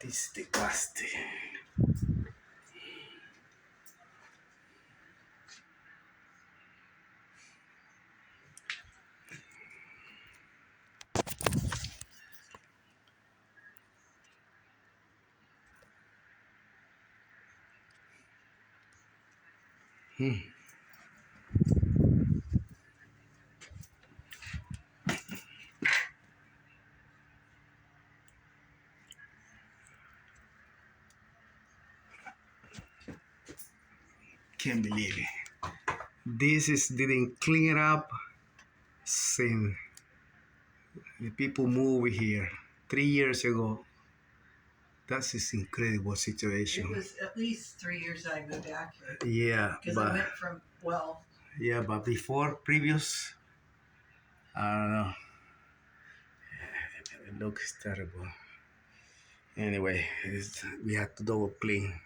This is disgusting. Can't believe it. This is didn't clean up since the people moved here 3 years ago. That's an incredible It situation. was at least 3 years I moved back here. Yeah, Because I went from, but before previous, I don't know. It looks terrible. Anyway, we have to double clean.